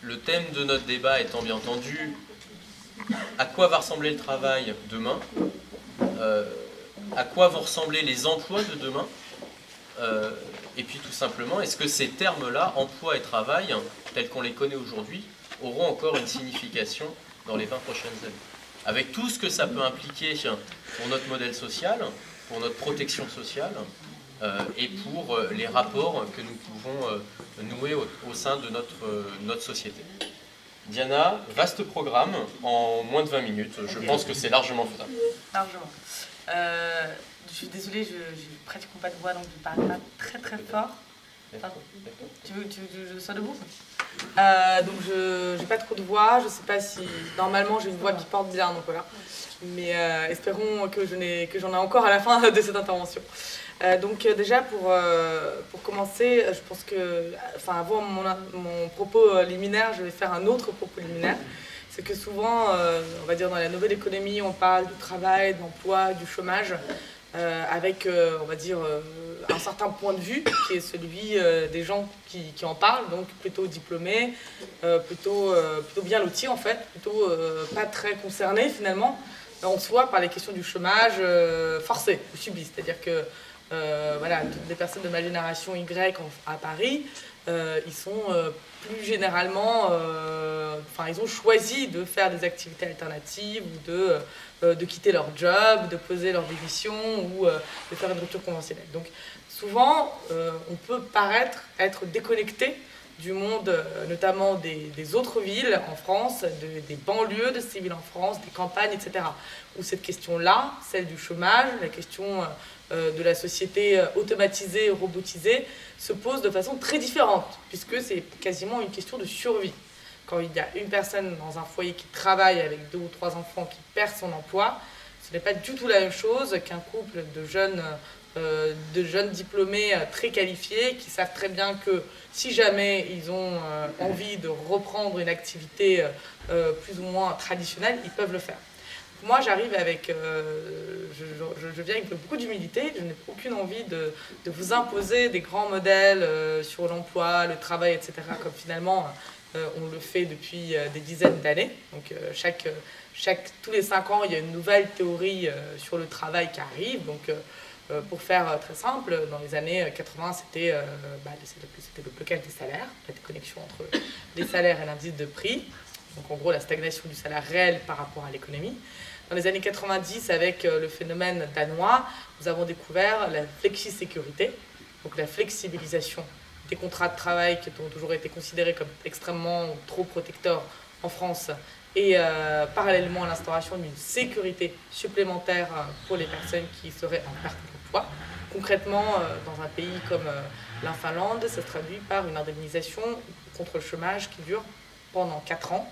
le thème de notre débat étant bien entendu, à quoi va ressembler le travail demain, à quoi vont ressembler les emplois de demain, et puis tout simplement, est-ce que ces termes-là, emploi et travail, tels qu'on les connaît aujourd'hui, auront encore une signification dans les 20 prochaines années, avec tout ce que ça peut impliquer pour notre modèle social, pour notre protection sociale, et pour les rapports que nous pouvons nouer au sein de notre société. Diana, vaste programme en moins de 20 minutes. Je pense que c'est largement faisable. Largement. Je suis désolée, je n'ai pratiquement pas de voix, donc je ne parle pas très très fort. Enfin, tu veux que je sois debout? Donc je n'ai pas trop de voix, je ne sais pas si... Normalement j'ai une voix qui porte bien, donc voilà. Mais espérons que j'en ai encore à la fin de cette intervention. Donc déjà pour commencer, je pense que, enfin avant mon propos liminaire, je vais faire un autre propos liminaire. C'est que souvent, on va dire dans la nouvelle économie, on parle du travail, de l'emploi, du chômage, avec, on va dire, un certain point de vue qui est celui des gens qui en parlent, donc plutôt diplômés, plutôt bien lotis en fait, plutôt pas très concernés finalement en soi par les questions du chômage forcé ou subi, c'est-à-dire que voilà, toutes les personnes de ma génération Y à Paris, ils sont plus généralement, ils ont choisi de faire des activités alternatives ou de quitter leur job, de poser leur démission ou de faire une rupture conventionnelle. Donc souvent, on peut paraître être déconnecté du monde, notamment des autres villes en France, des banlieues de ces villes en France, des campagnes, etc. Où cette question-là, celle du chômage, la question de la société automatisée, robotisée, se pose de façon très différente, puisque c'est quasiment une question de survie. Quand il y a une personne dans un foyer qui travaille avec 2 ou 3 enfants qui perd son emploi, ce n'est pas du tout la même chose qu'un couple de jeunes diplômés très qualifiés qui savent très bien que si jamais ils ont envie de reprendre une activité plus ou moins traditionnelle, ils peuvent le faire. Moi, j'arrive avec... je viens avec beaucoup d'humilité. Je n'ai aucune envie de vous imposer des grands modèles sur l'emploi, le travail, etc. Comme finalement, on le fait depuis des dizaines d'années. Donc, tous les 5 ans, il y a une nouvelle théorie sur le travail qui arrive. Donc, pour faire très simple, dans les années 80, c'était le blocage des salaires, la déconnexion entre les salaires et l'indice de prix. Donc en gros la stagnation du salaire réel par rapport à l'économie. Dans les années 90, avec le phénomène danois, nous avons découvert la flexisécurité, donc la flexibilisation des contrats de travail qui ont toujours été considérés comme extrêmement trop protecteurs en France, et parallèlement à l'instauration d'une sécurité supplémentaire pour les personnes qui seraient en perte d'emploi. Concrètement, dans un pays comme la Finlande, ça se traduit par une indemnisation contre le chômage qui dure pendant 4 ans,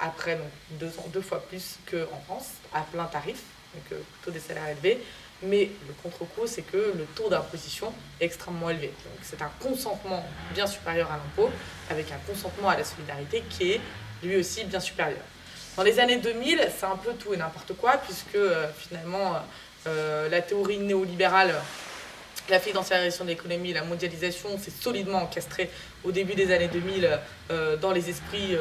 après donc 2 fois plus qu'en France, à plein tarif, donc plutôt des salaires élevés. Mais le contre-coup, c'est que le taux d'imposition est extrêmement élevé. Donc c'est un consentement bien supérieur à l'impôt, avec un consentement à la solidarité qui est lui aussi bien supérieur. Dans les années 2000, c'est un peu tout et n'importe quoi, puisque finalement la théorie néolibérale, la financiarisation de l'économie, la mondialisation s'est solidement encastrée au début des années 2000 dans les esprits,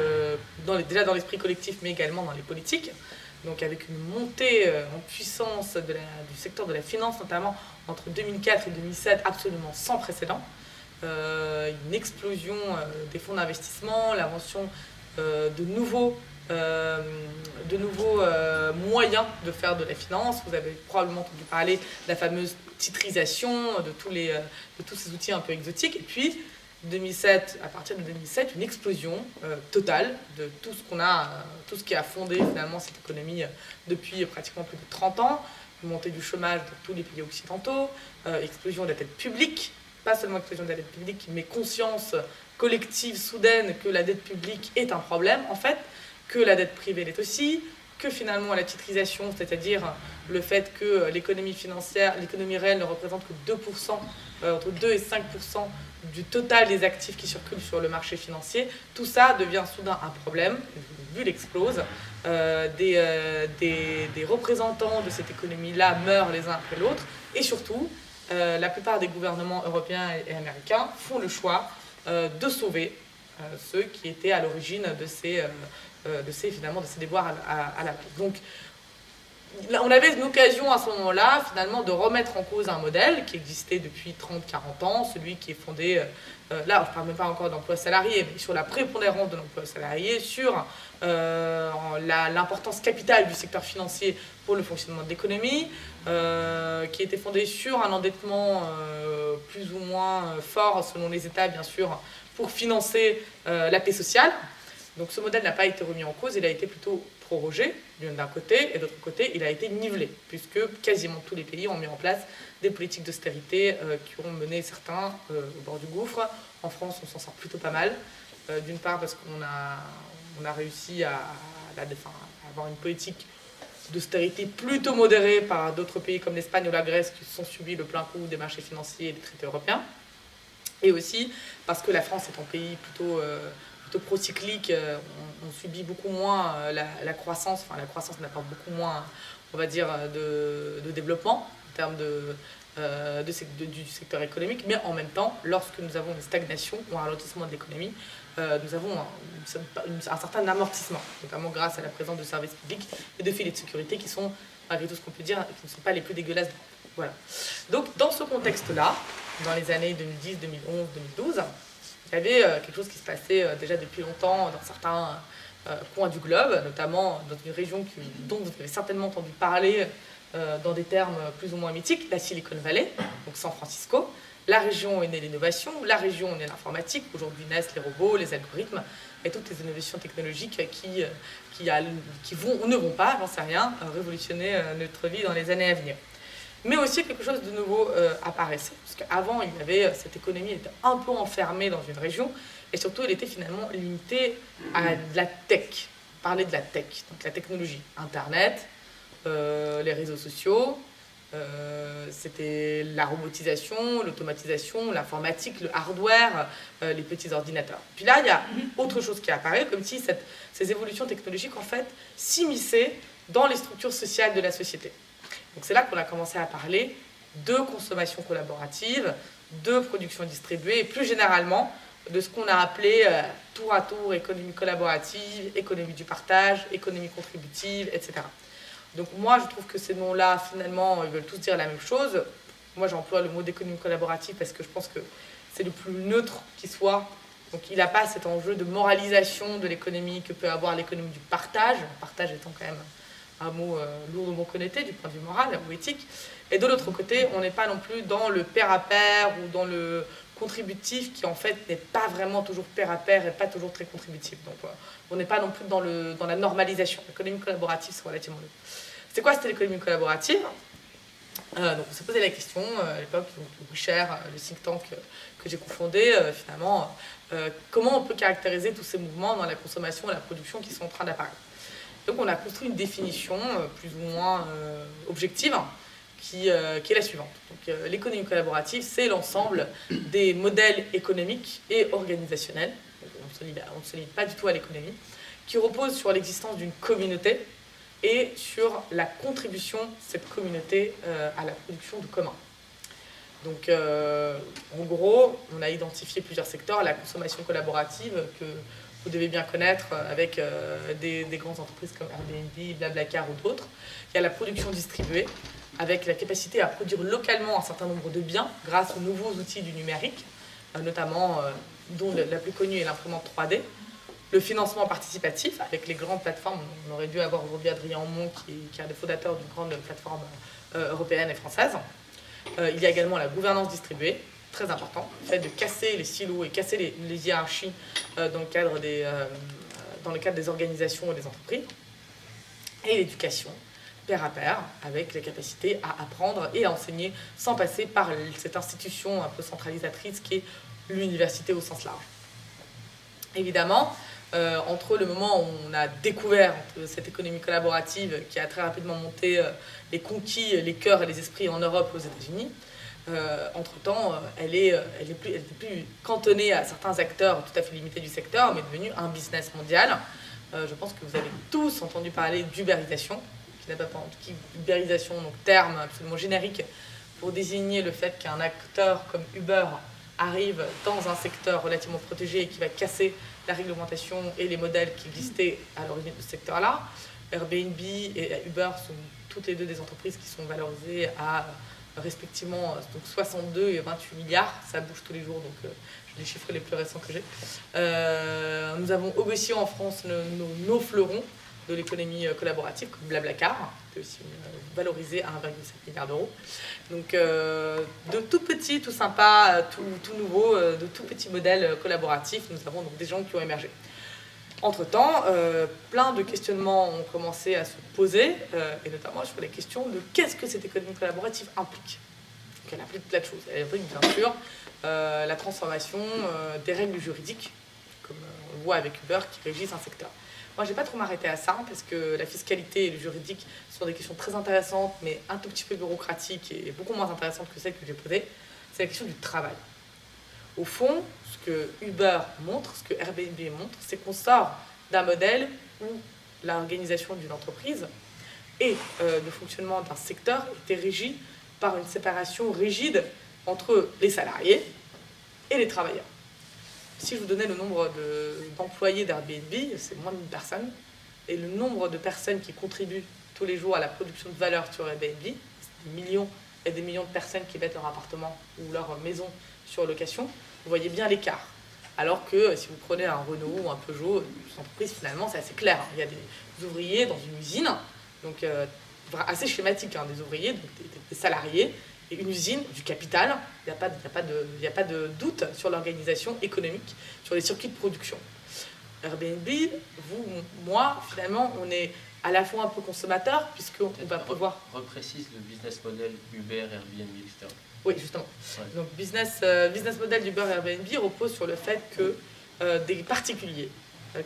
déjà dans l'esprit collectif, mais également dans les politiques. Donc avec une montée en puissance du secteur de la finance, notamment entre 2004 et 2007, absolument sans précédent. Une explosion des fonds d'investissement, l'invention de nouveaux moyens de faire de la finance. Vous avez probablement entendu parler de la fameuse titrisation, de tous ces outils un peu exotiques. Et puis, à partir de 2007, une explosion totale de tout ce qui a fondé finalement cette économie depuis pratiquement plus de 30 ans. Montée du chômage dans tous les pays occidentaux, explosion de la dette publique, pas seulement explosion de la dette publique, mais conscience collective soudaine que la dette publique est un problème, en fait, que la dette privée l'est aussi, que finalement la titrisation, c'est-à-dire le fait que l'économie financière, l'économie réelle ne représente que 2%, entre 2 et 5% du total des actifs qui circulent sur le marché financier, tout ça devient soudain un problème, le bulle explose, des représentants de cette économie-là meurent les uns après l'autre, et surtout, la plupart des gouvernements européens et américains font le choix de sauver ceux qui étaient à l'origine de ces déboires à la base. Donc, on avait une occasion à ce moment-là, finalement, de remettre en cause un modèle qui existait depuis 30-40 ans, celui qui est fondé, là, je ne parle même pas encore d'emploi salarié, mais sur la prépondérance de l'emploi salarié, sur l'importance capitale du secteur financier pour le fonctionnement de l'économie, qui était fondé sur un endettement plus ou moins fort, selon les États, bien sûr, pour financer la paix sociale. Donc ce modèle n'a pas été remis en cause, il a été plutôt prorogé d'un côté, et d'autre côté, il a été nivelé, puisque quasiment tous les pays ont mis en place des politiques d'austérité qui ont mené certains au bord du gouffre. En France, on s'en sort plutôt pas mal, d'une part parce qu'on a réussi à avoir une politique d'austérité plutôt modérée par d'autres pays comme l'Espagne ou la Grèce qui se sont subis le plein coup des marchés financiers et des traités européens, et aussi parce que la France est un pays plutôt procyclique, on subit beaucoup moins la croissance, enfin la croissance n'apporte beaucoup moins, on va dire, de développement en termes du secteur économique, mais en même temps, lorsque nous avons une stagnation ou un ralentissement de l'économie, nous avons un certain amortissement, notamment grâce à la présence de services publics et de filets de sécurité qui sont, malgré tout ce qu'on peut dire, qui ne sont pas les plus dégueulasses. Voilà. Donc dans ce contexte-là, dans les années 2010, 2011, 2012, il y avait quelque chose qui se passait déjà depuis longtemps dans certains coins du globe, notamment dans une région dont vous avez certainement entendu parler dans des termes plus ou moins mythiques, la Silicon Valley, donc San Francisco. La région est née l'innovation, la région est née l'informatique, aujourd'hui naissent les robots, les algorithmes et toutes les innovations technologiques qui vont ou ne vont pas, j'en sais rien, révolutionner notre vie dans les années à venir. Mais aussi quelque chose de nouveau apparaissait, parce qu'avant, cette économie était un peu enfermée dans une région, et surtout, elle était finalement limitée à de la tech. Parler de la tech, donc la technologie, Internet, les réseaux sociaux, c'était la robotisation, l'automatisation, l'informatique, le hardware, les petits ordinateurs. Puis là, il y a autre chose qui apparaît, comme si ces évolutions technologiques, en fait, s'immisçaient dans les structures sociales de la société. Donc c'est là qu'on a commencé à parler de consommation collaborative, de production distribuée, et plus généralement de ce qu'on a appelé tour à tour économie collaborative, économie du partage, économie contributive, etc. Donc moi, je trouve que ces noms-là, finalement, ils veulent tous dire la même chose. Moi, j'emploie le mot d'économie collaborative parce que je pense que c'est le plus neutre qui soit. Donc il n'a pas cet enjeu de moralisation de l'économie que peut avoir l'économie du partage, le partage étant quand même un mot lourdement connoté du point de vue moral ou éthique. Et de l'autre côté, on n'est pas non plus dans le pair à pair ou dans le contributif qui en fait n'est pas vraiment toujours pair à pair et pas toujours très contributif. Donc on n'est pas non plus dans la normalisation. L'économie collaborative, c'est relativement lourd. C'est quoi cette économie collaborative ? Donc on s'est posé la question à l'époque, le Wisher, le think tank que j'ai cofondé, finalement, comment on peut caractériser tous ces mouvements dans la consommation et la production qui sont en train d'apparaître. Donc on a construit une définition plus ou moins objective qui est la suivante. L'économie collaborative, c'est l'ensemble des modèles économiques et organisationnels, on ne se limite pas du tout à l'économie, qui reposent sur l'existence d'une communauté et sur la contribution de cette communauté à la production de commun. Donc en gros, on a identifié plusieurs secteurs, la consommation collaborative que vous devez bien connaître avec des grandes entreprises comme Airbnb, Blablacar ou d'autres. Il y a la production distribuée, avec la capacité à produire localement un certain nombre de biens grâce aux nouveaux outils du numérique, notamment dont la plus connue est l'imprimante 3D. Le financement participatif, avec les grandes plateformes. On aurait dû avoir aujourd'hui Adrien Aumont, qui est un des fondateurs d'une grande plateforme européenne et française. Il y a également la gouvernance distribuée, très important, le fait de casser les silos et casser les hiérarchies dans le cadre des organisations et des entreprises. Et l'éducation, pair à pair, avec la capacité à apprendre et à enseigner sans passer par cette institution un peu centralisatrice qui est l'université au sens large. Évidemment, entre le moment où on a découvert cette économie collaborative qui a très rapidement monté les conquis, les cœurs et les esprits en Europe et aux États-Unis, entre-temps, elle est plus cantonnée à certains acteurs tout à fait limités du secteur, mais devenue un business mondial. Je pense que vous avez tous entendu parler d'ubérisation, ubérisation, donc terme absolument générique pour désigner le fait qu'un acteur comme Uber arrive dans un secteur relativement protégé et qui va casser la réglementation et les modèles qui existaient à l'origine de ce secteur-là. Airbnb et Uber sont toutes les deux des entreprises qui sont valorisées à respectivement donc 62 et 28 milliards. Ça bouge tous les jours, donc j'ai les chiffres les plus récents que j'ai. Nous avons aussi en France nos fleurons de l'économie collaborative, comme Blablacar, qui est aussi valorisé à 1,7 milliard d'euros. Donc de tout petit, tout sympa, tout nouveau, de tout petits modèles collaboratifs, nous avons donc des gens qui ont émergé. Entre-temps, plein de questionnements ont commencé à se poser, et notamment sur les questions de qu'est-ce que cette économie collaborative implique. Donc elle implique plein de choses. Elle implique bien sûr la transformation des règles juridiques, comme on le voit avec Uber, qui régissent un secteur. Moi, je ne vais pas trop m'arrêter à ça, parce que la fiscalité et le juridique sont des questions très intéressantes, mais un tout petit peu bureaucratiques et beaucoup moins intéressantes que celles que j'ai posées. C'est la question du travail. Au fond, ce que Uber montre, ce que Airbnb montre, c'est qu'on sort d'un modèle où l'organisation d'une entreprise et le fonctionnement d'un secteur était régi par une séparation rigide entre les salariés et les travailleurs. Si je vous donnais le nombre d'employés d'Airbnb, c'est moins de 1000 personnes, et le nombre de personnes qui contribuent tous les jours à la production de valeur sur Airbnb, c'est des millions et des millions de personnes qui mettent leur appartement ou leur maison sur location, vous voyez bien l'écart. Alors que si vous prenez un Renault ou un Peugeot, une entreprise, finalement, c'est assez clair. Il y a des ouvriers dans une usine, donc assez schématique, hein, des ouvriers, donc des salariés, et une usine, du capital. Il n'y a pas de doute sur l'organisation économique, sur les circuits de production. Airbnb, vous, moi, finalement, on est à la fois un peu consommateur, puisqu'on va pouvoir... Reprécise le business model Uber, Airbnb, etc. Oui, justement. Ouais. Donc, business model d'Uber et Airbnb repose sur le fait que des particuliers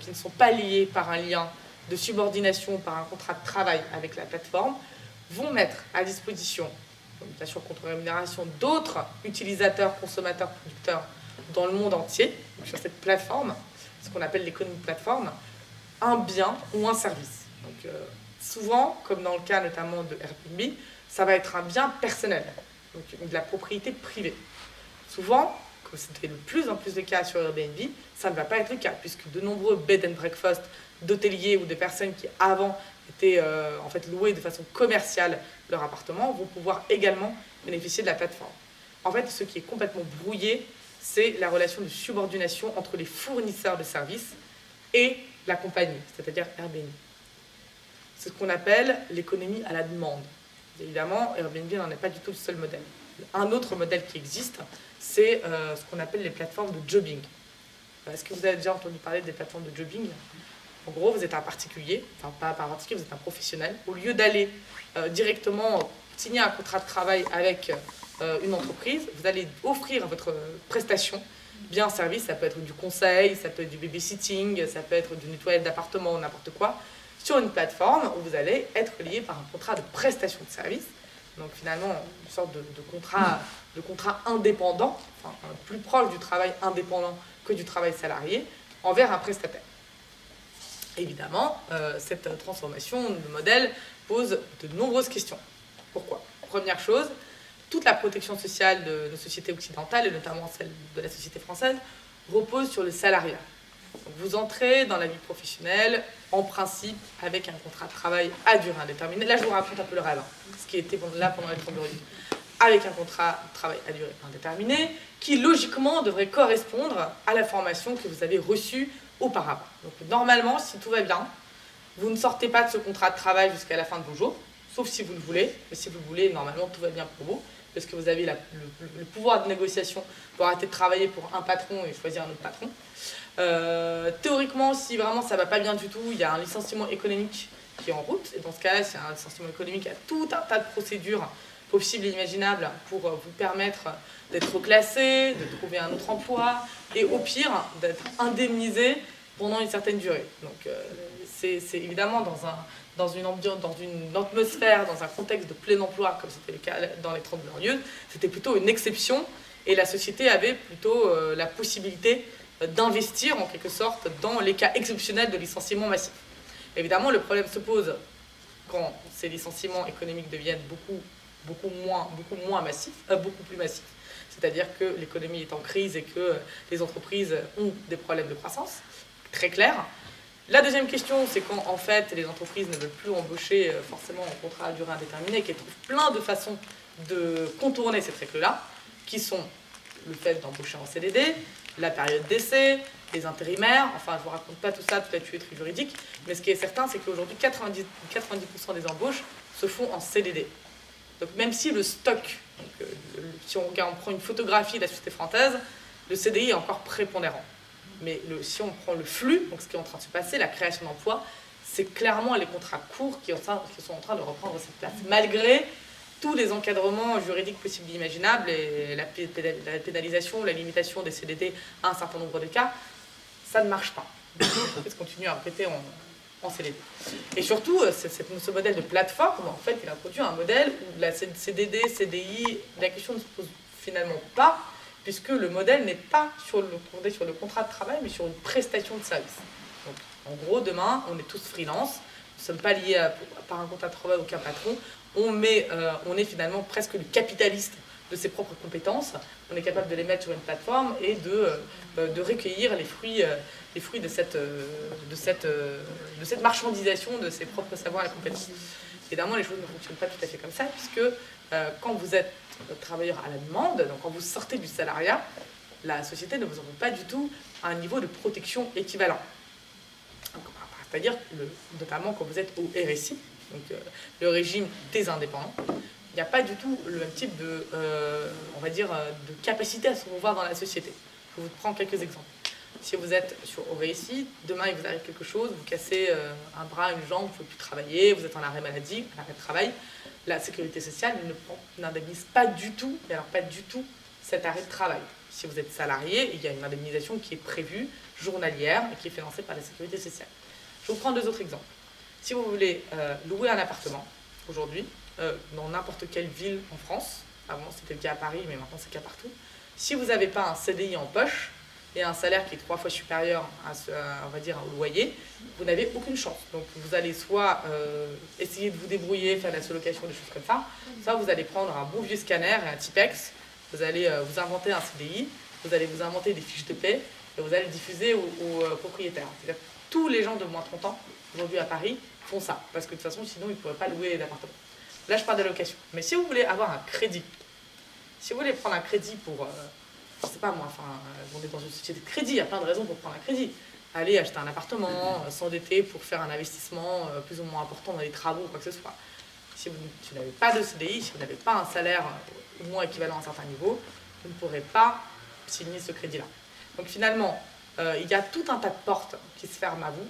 qui ne sont pas liés par un lien de subordination, par un contrat de travail avec la plateforme, vont mettre à disposition, bien sûr contre rémunération, d'autres utilisateurs, consommateurs, producteurs dans le monde entier, donc sur cette plateforme, ce qu'on appelle l'économie de plateforme, un bien ou un service. Donc, souvent, comme dans le cas notamment de Airbnb, ça va être un bien personnel, donc de la propriété privée. Souvent, comme c'était de plus en plus le cas sur Airbnb, ça ne va pas être le cas, puisque de nombreux bed and breakfast d'hôteliers ou de personnes qui avant étaient en fait louées de façon commerciale leur appartement vont pouvoir également bénéficier de la plateforme. En fait, ce qui est complètement brouillé, c'est la relation de subordination entre les fournisseurs de services et la compagnie, c'est-à-dire Airbnb. C'est ce qu'on appelle l'économie à la demande. Évidemment, Airbnb n'en est pas du tout le seul modèle. Un autre modèle qui existe, c'est ce qu'on appelle les plateformes de jobbing. Est-ce que vous avez déjà entendu parler des plateformes de jobbing ? En gros, vous êtes un particulier, enfin pas un particulier, vous êtes un professionnel. Au lieu d'aller directement signer un contrat de travail avec une entreprise, vous allez offrir votre prestation, bien service, ça peut être du conseil, ça peut être du babysitting, ça peut être du nettoyage d'appartement, n'importe quoi, sur une plateforme où vous allez être lié par un contrat de prestation de service. Donc finalement, une sorte de contrat indépendant, enfin, plus proche du travail indépendant que du travail salarié, envers un prestataire. Évidemment, cette transformation de modèle pose de nombreuses questions. Pourquoi ? Première chose, toute la protection sociale de nos sociétés occidentales, et notamment celle de la société française, repose sur le salariat. Donc vous entrez dans la vie professionnelle, en principe, avec un contrat de travail à durée indéterminée. Là, je vous raconte un peu le rêve, ce qui était là pendant les 32 minutes. Avec un contrat de travail à durée indéterminée, qui logiquement devrait correspondre à la formation que vous avez reçue auparavant. Donc normalement, si tout va bien, vous ne sortez pas de ce contrat de travail jusqu'à la fin de vos jours, sauf si vous le voulez. Mais si vous le voulez, normalement, tout va bien pour vous, parce que vous avez le pouvoir de négociation pour arrêter de travailler pour un patron et choisir un autre patron. Théoriquement, si vraiment ça ne va pas bien du tout, il y a un licenciement économique qui est en route. Et dans ce cas-là, c'est un licenciement économique, il y a tout un tas de procédures possibles et imaginables pour vous permettre d'être reclassé, de trouver un autre emploi et au pire, d'être indemnisé pendant une certaine durée. Donc c'est évidemment dans une ambiance, dans une atmosphère, dans un contexte de plein emploi, comme c'était le cas dans les 30 Glorieuses, c'était plutôt une exception et la société avait plutôt la possibilité d'investir en quelque sorte dans les cas exceptionnels de licenciement massif. Évidemment, le problème se pose quand ces licenciements économiques deviennent beaucoup plus massifs. c'est-à-dire que l'économie est en crise et que les entreprises ont des problèmes de croissance, très clair. La deuxième question, c'est quand en fait les entreprises ne veulent plus embaucher forcément en contrat à durée indéterminée, qu'elles trouvent plein de façons de contourner cette règle-là, qui sont le fait d'embaucher en CDD, la période d'essai, les intérimaires, enfin je ne vous raconte pas tout ça, toute la tuyauterie juridique, mais ce qui est certain, c'est qu'aujourd'hui 90% des embauches se font en CDD. Donc même si le stock, donc, si on prend une photographie de la société française, le CDI est encore prépondérant. Mais si on prend le flux, donc ce qui est en train de se passer, la création d'emplois, c'est clairement les contrats courts qui sont en train de reprendre cette place, malgré tous les encadrements juridiques possibles et imaginables, et la pénalisation, la limitation des CDD à un certain nombre de cas, ça ne marche pas. Les entreprises continuent à recruter en CDD. Et surtout, ce modèle de plateforme, en fait, il introduit un modèle où la CDD, CDI, la question ne se pose finalement pas, puisque le modèle n'est pas fondé sur le contrat de travail, mais sur une prestation de service. Donc, en gros, demain, on est tous freelance, nous ne sommes pas liés par un contrat de travail aucun patron, on est finalement presque le capitaliste de ses propres compétences, on est capable de les mettre sur une plateforme et de recueillir les fruits de cette marchandisation de ses propres savoirs et compétences. Évidemment, les choses ne fonctionnent pas tout à fait comme ça, puisque quand vous êtes travailleur à la demande, donc quand vous sortez du salariat, la société ne vous offre pas du tout un niveau de protection équivalent. C'est-à-dire, notamment quand vous êtes au RSI, donc le régime des indépendants, il n'y a pas du tout le même type de capacité à se revoir dans la société. Je vous prends quelques exemples. Si vous êtes au RSI, demain il vous arrive quelque chose, vous cassez un bras, une jambe, vous ne pouvez plus travailler, vous êtes en arrêt maladie, en arrêt de travail, la sécurité sociale n'indemnise pas du tout, et alors pas du tout, cet arrêt de travail. Si vous êtes salarié, il y a une indemnisation qui est prévue, journalière, et qui est financée par la sécurité sociale. Je vous prends deux autres exemples. Si vous voulez louer un appartement, aujourd'hui, dans n'importe quelle ville en France, avant c'était le cas à Paris, mais maintenant c'est le cas partout, si vous n'avez pas un CDI en poche, et un salaire qui est 3 fois supérieur au loyer, vous n'avez aucune chance. Donc vous allez soit essayer de vous débrouiller, faire de la sous-location, des choses comme ça, soit vous allez prendre un bon vieux scanner et un Tipex, vous allez vous inventer un CDI, vous allez vous inventer des fiches de paie, et vous allez le diffuser aux propriétaires. C'est-à-dire que tous les gens de moins de 30 ans, aujourd'hui à Paris, font ça, parce que de toute façon, sinon, ils ne pourraient pas louer d'appartement. Là, je parle de location. Mais si vous voulez avoir un crédit, si vous voulez prendre un crédit pour... je sais pas moi, on est dans une société de crédit, il y a plein de raisons pour prendre un crédit. Aller acheter un appartement, s'endetter pour faire un investissement plus ou moins important dans les travaux ou quoi que ce soit. Si vous n'avez pas de CDI, si vous n'avez pas un salaire au moins équivalent à un certain niveau, vous ne pourrez pas signer ce crédit-là. Donc finalement, il y a tout un tas de portes qui se ferment à vous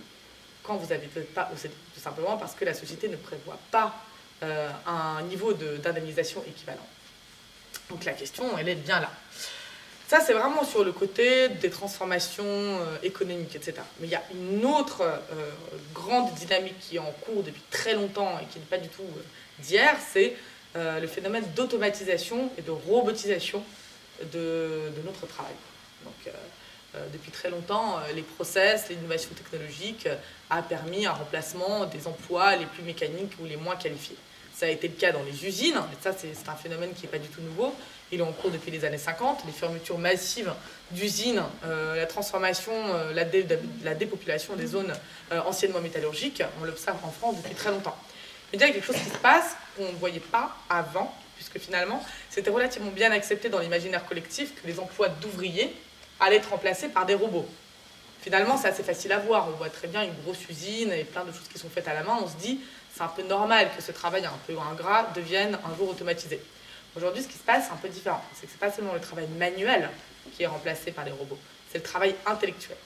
quand vous n'avez pas au CDI, tout simplement parce que la société ne prévoit pas un niveau d'indemnisation équivalent. Donc la question, elle est bien là. Ça, c'est vraiment sur le côté des transformations économiques, etc. Mais il y a une autre grande dynamique qui est en cours depuis très longtemps et qui n'est pas du tout d'hier, c'est le phénomène d'automatisation et de robotisation de notre travail. Donc, depuis très longtemps, les process, l'innovation technologique a permis un remplacement des emplois les plus mécaniques ou les moins qualifiés. Ça a été le cas dans les usines, et ça c'est un phénomène qui n'est pas du tout nouveau. Il est en cours depuis les années 50, les fermetures massives d'usines, la transformation, la dépopulation des zones anciennement métallurgiques, on l'observe en France depuis très longtemps. Mais il y a quelque chose qui se passe qu'on ne voyait pas avant, puisque finalement c'était relativement bien accepté dans l'imaginaire collectif que les emplois d'ouvriers allaient être remplacés par des robots. Finalement c'est assez facile à voir, on voit très bien une grosse usine et plein de choses qui sont faites à la main, on se dit c'est un peu normal que ce travail un peu ingrat devienne un jour automatisé. Aujourd'hui, ce qui se passe, c'est un peu différent. C'est que ce n'est pas seulement le travail manuel qui est remplacé par les robots, c'est le travail intellectuel.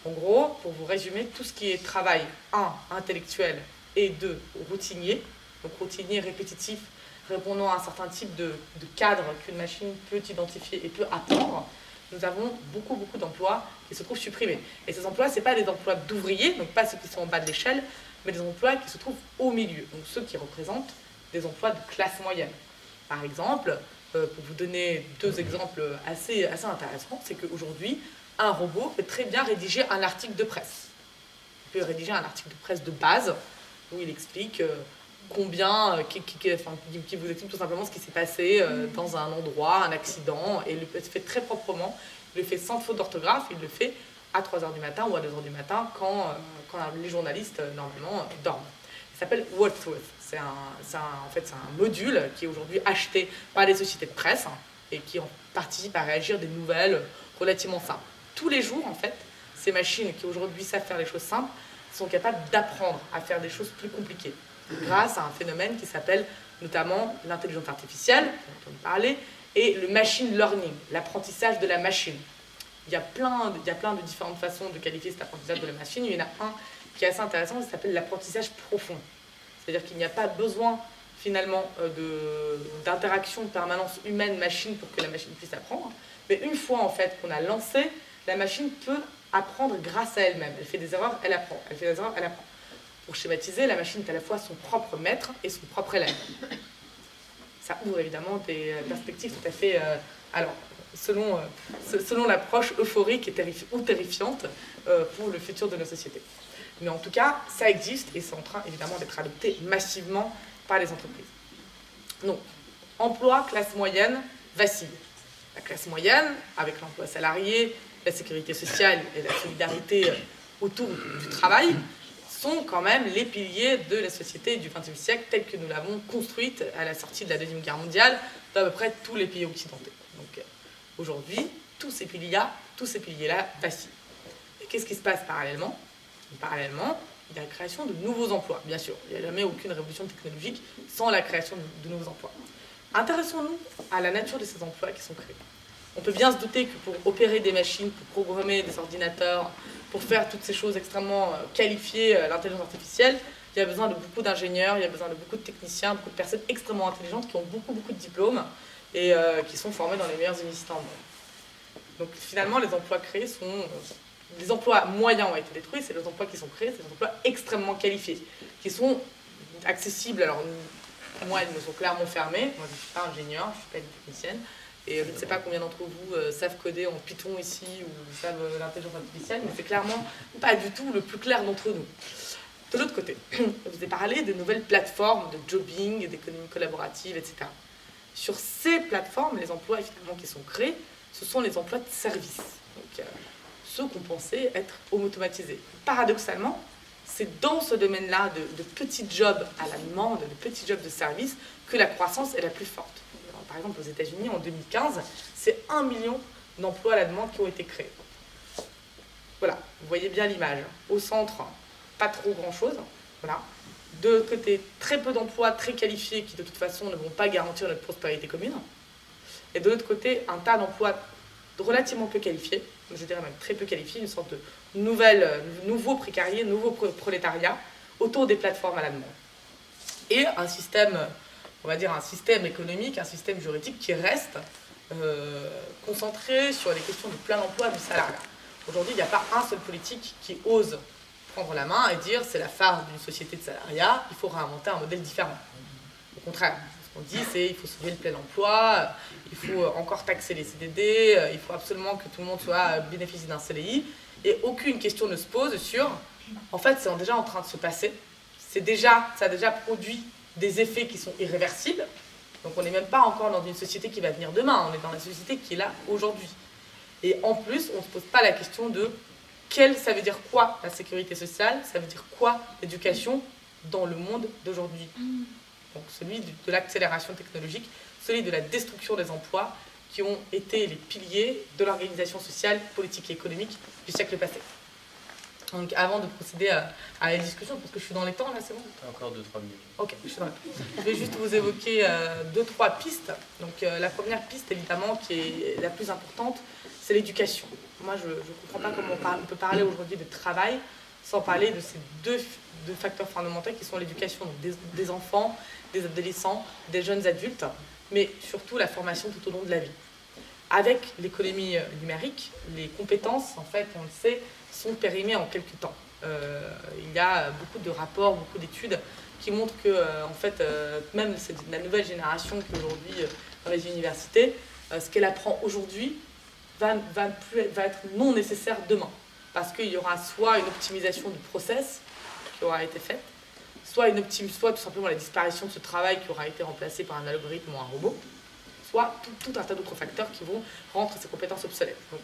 En gros, pour vous résumer, tout ce qui est travail, 1, intellectuel, et 2, routinier, donc routinier, répétitif, répondant à un certain type de cadre qu'une machine peut identifier et peut attendre, nous avons beaucoup d'emplois qui se trouvent supprimés. Et ces emplois, ce n'est pas des emplois d'ouvriers, donc pas ceux qui sont en bas de l'échelle, mais des emplois qui se trouvent au milieu, donc ceux qui représentent des emplois de classe moyenne. Par exemple, pour vous donner deux exemples assez intéressants, c'est qu'aujourd'hui, un robot peut très bien rédiger un article de presse. Il peut rédiger un article de presse de base, où il explique qui vous explique tout simplement ce qui s'est passé dans un endroit, un accident, et il le fait très proprement, il le fait sans faute d'orthographe, il le fait à 3 heures du matin ou à 2 heures du matin quand les journalistes, normalement, dorment. Il s'appelle Wordtooth. En fait, c'est un module qui est aujourd'hui acheté par les sociétés de presse et qui participe à réagir des nouvelles relativement simples. Tous les jours, en fait, ces machines qui aujourd'hui savent faire les choses simples sont capables d'apprendre à faire des choses plus compliquées grâce à un phénomène qui s'appelle notamment l'intelligence artificielle, dont on parlait, et le machine learning, l'apprentissage de la machine. Il y a plein de différentes façons de qualifier cet apprentissage de la machine. Il y en a un qui est assez intéressant, qui s'appelle l'apprentissage profond. C'est-à-dire qu'il n'y a pas besoin finalement d'interaction de permanence humaine-machine pour que la machine puisse apprendre. Mais une fois en fait qu'on a lancé, la machine peut apprendre grâce à elle-même. Elle fait des erreurs, elle apprend. Elle fait des erreurs, elle apprend. Pour schématiser, la machine est à la fois son propre maître et son propre élève. Ça ouvre évidemment des perspectives tout à fait... selon l'approche euphorique ou terrifiante pour le futur de nos sociétés. Mais en tout cas, ça existe et c'est en train évidemment d'être adopté massivement par les entreprises. Donc, emploi, classe moyenne, vacille. La classe moyenne, avec l'emploi salarié, la sécurité sociale et la solidarité autour du travail, sont quand même les piliers de la société du XXe siècle telle que nous l'avons construite à la sortie de la Deuxième Guerre mondiale dans à peu près tous les pays occidentaux. Donc aujourd'hui, tous ces piliers-là vacillent. Et qu'est-ce qui se passe parallèlement ? Parallèlement, il y a la création de nouveaux emplois. Bien sûr, il n'y a jamais aucune révolution technologique sans la création de nouveaux emplois. Intéressons-nous à la nature de ces emplois qui sont créés. On peut bien se douter que pour opérer des machines, pour programmer des ordinateurs, pour faire toutes ces choses extrêmement qualifiées, l'intelligence artificielle, il y a besoin de beaucoup d'ingénieurs, il y a besoin de beaucoup de techniciens, beaucoup de personnes extrêmement intelligentes qui ont beaucoup de diplômes et qui sont formées dans les meilleures universités en monde. Donc finalement, les emplois créés sont... les emplois moyens ont été détruits, c'est les emplois qui sont créés, c'est les emplois extrêmement qualifiés, qui sont accessibles. Alors, moi, ils me sont clairement fermés. Moi, je ne suis pas ingénieur, je ne suis pas une technicienne. Et je ne sais pas combien d'entre vous savent coder en Python ici ou savent l'intelligence artificielle, mais c'est clairement pas du tout le plus clair d'entre nous. De l'autre côté, je vous ai parlé de nouvelles plateformes de jobbing, d'économie collaborative, etc. Sur ces plateformes, les emplois finalement qui sont créés, ce sont les emplois de service. Donc, ceux qu'on pensait être automatisés. Paradoxalement, c'est dans ce domaine-là de petits jobs à la demande, de petits jobs de service, que la croissance est la plus forte. Alors, par exemple, aux États-Unis, en 2015, c'est 1 million d'emplois à la demande qui ont été créés. Voilà, vous voyez bien l'image. Au centre, pas trop grand-chose. Voilà. De l'autre côté, très peu d'emplois très qualifiés qui, de toute façon, ne vont pas garantir notre prospérité commune. Et de l'autre côté, un tas d'emplois relativement peu qualifiés, je dirais même très peu qualifiés, une sorte de nouveau précariat, nouveau prolétariat autour des plateformes à la demande. Et un système, on va dire un système économique, un système juridique qui reste concentré sur les questions du plein emploi du salariat. Aujourd'hui, il n'y a pas un seul politique qui ose prendre la main et dire c'est la phare d'une société de salariat, il faut réinventer un modèle différent. Au contraire, ce qu'on dit c'est il faut sauver le plein emploi, il faut encore taxer les CDD, il faut absolument que tout le monde soit bénéficie d'un CDI, et aucune question ne se pose sur, en fait c'est déjà en train de se passer, ça a déjà produit des effets qui sont irréversibles, donc on n'est même pas encore dans une société qui va venir demain, on est dans la société qui est là aujourd'hui. Et en plus, on ne se pose pas la question de ça veut dire quoi la sécurité sociale, ça veut dire quoi l'éducation dans le monde d'aujourd'hui. Donc celui de l'accélération technologique, celui de la destruction des emplois qui ont été les piliers de l'organisation sociale, politique et économique du siècle passé. Donc avant de procéder à la discussion, parce que je suis dans les temps là, c'est bon ? Encore 2-3 minutes. Ok, je suis dans les temps. Je vais juste vous évoquer 2-3 pistes. Donc la première piste évidemment qui est la plus importante, c'est l'éducation. Moi je ne comprends pas comment on peut parler aujourd'hui de travail sans parler de ces deux facteurs fondamentaux qui sont l'éducation des enfants, des adolescents, des jeunes adultes, mais surtout la formation tout au long de la vie. Avec l'économie numérique, les compétences, en fait, on le sait, sont périmées en quelques temps. Il y a beaucoup de rapports, beaucoup d'études qui montrent que, en fait, même la nouvelle génération qui est aujourd'hui dans les universités, ce qu'elle apprend aujourd'hui va être non nécessaire demain. Parce qu'il y aura soit une optimisation du process qui aura été faite, soit tout simplement la disparition de ce travail qui aura été remplacé par un algorithme ou un robot, soit tout un tas d'autres facteurs qui vont rendre ces compétences obsolètes. Donc,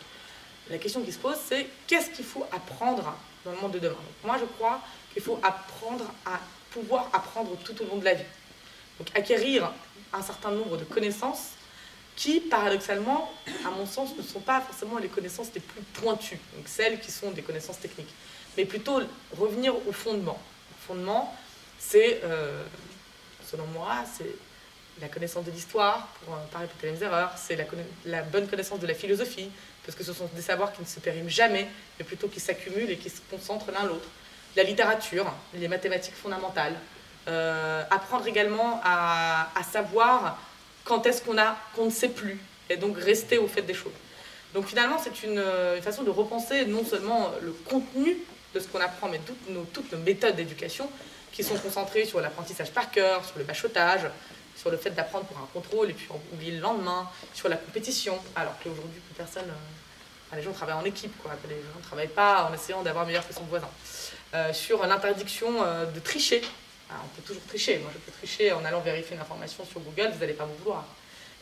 la question qui se pose, c'est qu'est-ce qu'il faut apprendre dans le monde de demain? Donc, moi, je crois qu'il faut apprendre à pouvoir apprendre tout au long de la vie. Donc, acquérir un certain nombre de connaissances qui, paradoxalement, à mon sens, ne sont pas forcément les connaissances les plus pointues, donc celles qui sont des connaissances techniques, mais plutôt revenir au fondement. Le fondement, c'est, selon moi, c'est la connaissance de l'histoire, pour ne pas répéter les mêmes erreurs, c'est la bonne connaissance de la philosophie, parce que ce sont des savoirs qui ne se périment jamais, mais plutôt qui s'accumulent et qui se concentrent l'un l'autre. La littérature, les mathématiques fondamentales, apprendre également à savoir quand est-ce qu'on ne sait plus, et donc rester au fait des choses. Donc finalement, c'est une façon de repenser non seulement le contenu de ce qu'on apprend, mais toutes nos méthodes d'éducation qui sont concentrées sur l'apprentissage par cœur, sur le bachotage, sur le fait d'apprendre pour un contrôle et puis oublier le lendemain, sur la compétition, alors qu'aujourd'hui, plus personne... les gens travaillent en équipe, quoi. Les gens ne travaillent pas en essayant d'avoir meilleur que son voisin. Sur l'interdiction de tricher. Alors, on peut toujours tricher. Moi, je peux tricher en allant vérifier une information sur Google, vous n'allez pas m'en vouloir.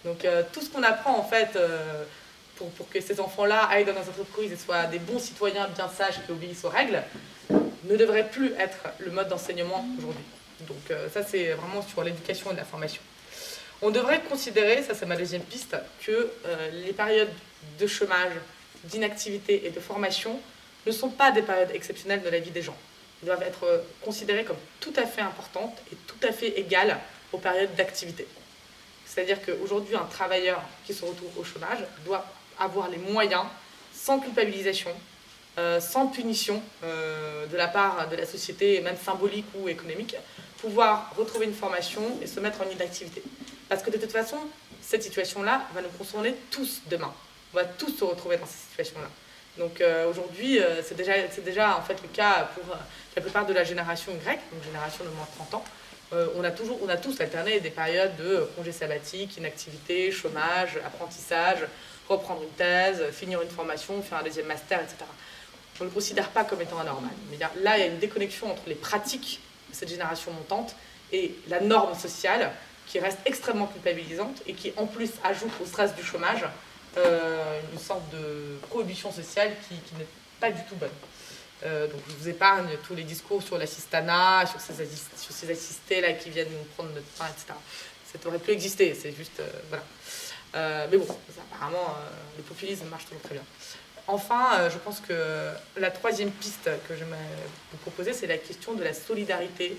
Donc, tout ce qu'on apprend, en fait, pour que ces enfants-là aillent dans nos entreprises et soient des bons citoyens bien sages qui obéissent aux règles, ne devrait plus être le mode d'enseignement aujourd'hui. Donc, ça, c'est vraiment sur l'éducation et la formation. On devrait considérer, ça c'est ma deuxième piste, que les périodes de chômage, d'inactivité et de formation ne sont pas des périodes exceptionnelles de la vie des gens. Elles doivent être considérées comme tout à fait importantes et tout à fait égales aux périodes d'activité. C'est-à-dire qu'aujourd'hui, un travailleur qui se retrouve au chômage doit avoir les moyens, sans culpabilisation, sans punition de la part de la société, même symbolique ou économique, pouvoir retrouver une formation et se mettre en inactivité. Parce que de toute façon, cette situation-là va nous concerner tous demain. On va tous se retrouver dans cette situation-là. Donc aujourd'hui, c'est déjà en fait le cas pour la plupart de la génération Y, donc génération de moins de 30 ans. On a tous alterné des périodes de congés sabbatiques, inactivité, chômage, apprentissage, reprendre une thèse, finir une formation, faire un deuxième master, etc. On ne le considère pas comme étant anormal. Mais là, il y a une déconnexion entre les pratiques de cette génération montante et la norme sociale qui reste extrêmement culpabilisante et qui en plus ajoute au stress du chômage une sorte de prohibition sociale qui n'est pas du tout bonne. Donc je vous épargne tous les discours sur l'assistanat, sur ces assistés-là qui viennent nous prendre notre pain, etc. Ça n'aurait plus existé, c'est juste... voilà. Mais bon, apparemment, le populisme marche toujours très bien. Enfin, je pense que la troisième piste que je vais vous proposer, c'est la question de la solidarité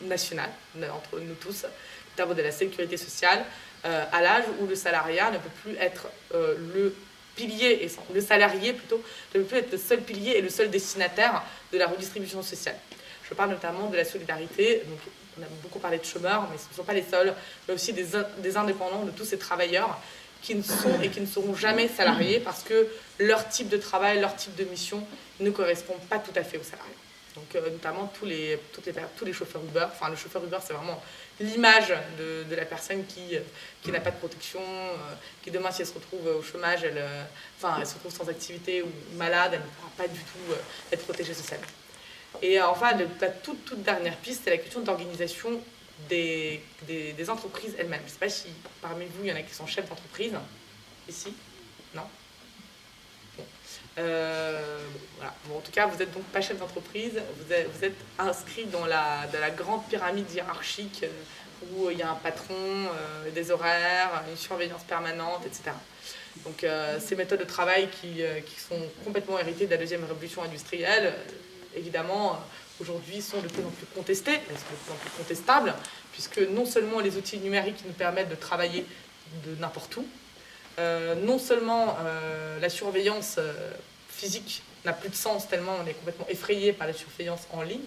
nationale entre nous tous, notamment de la sécurité sociale, à l'âge où le salariat ne peut plus être le pilier, le salarié plutôt, ne peut plus être le seul pilier et le seul destinataire de la redistribution sociale. Je parle notamment de la solidarité, donc on a beaucoup parlé de chômeurs, mais ce ne sont pas les seuls, mais aussi des indépendants, de tous ces travailleurs qui ne sont et qui ne seront jamais salariés parce que leur type de travail, leur type de mission ne correspond pas tout à fait aux salariés. Donc notamment tous les chauffeurs Uber. Enfin, le chauffeur Uber, c'est vraiment l'image de la personne qui n'a pas de protection, qui demain, si elle se retrouve au chômage, elle se retrouve sans activité ou malade, elle ne pourra pas du tout être protégée socialement. Et enfin, la toute dernière piste, c'est la question d'organisation des entreprises elles-mêmes. Je ne sais pas si parmi vous, il y en a qui sont chefs d'entreprise, ici, non? Voilà. Bon, en tout cas, vous n'êtes donc pas chef d'entreprise, vous êtes inscrit dans la grande pyramide hiérarchique où il y a un patron, des horaires, une surveillance permanente, etc. Donc ces méthodes de travail qui sont complètement héritées de la deuxième révolution industrielle, évidemment, aujourd'hui sont de plus en plus contestées, elles sont de plus en plus contestables, puisque non seulement les outils numériques nous permettent de travailler de n'importe où, non seulement la surveillance physique n'a plus de sens tellement on est complètement effrayé par la surveillance en ligne,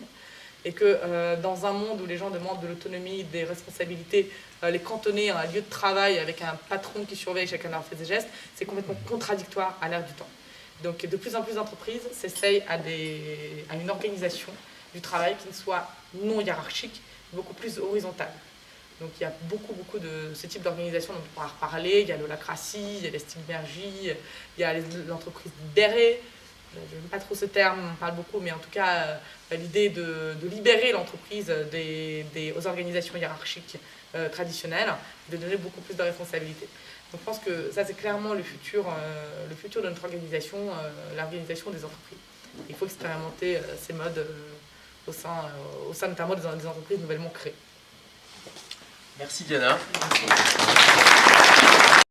et que dans un monde où les gens demandent de l'autonomie, des responsabilités, les cantonner à un lieu de travail avec un patron qui surveille chacun de leurs faits et gestes, c'est complètement contradictoire à l'ère du temps. Donc de plus en plus d'entreprises s'essayent à une organisation du travail qui ne soit non hiérarchique, beaucoup plus horizontale. Donc il y a beaucoup de ce type d'organisation dont on pourra reparler. Il y a l'holacratie, il y a l'estime-énergie, il y a l'entreprise libérée, je n'aime pas trop ce terme, on en parle beaucoup, mais en tout cas, l'idée de libérer l'entreprise aux organisations hiérarchiques traditionnelles, de donner beaucoup plus de responsabilités. Donc je pense que ça, c'est clairement le futur de notre organisation, l'organisation des entreprises. Il faut expérimenter ces modes au sein notamment des entreprises nouvellement créées. Merci Diana. Merci.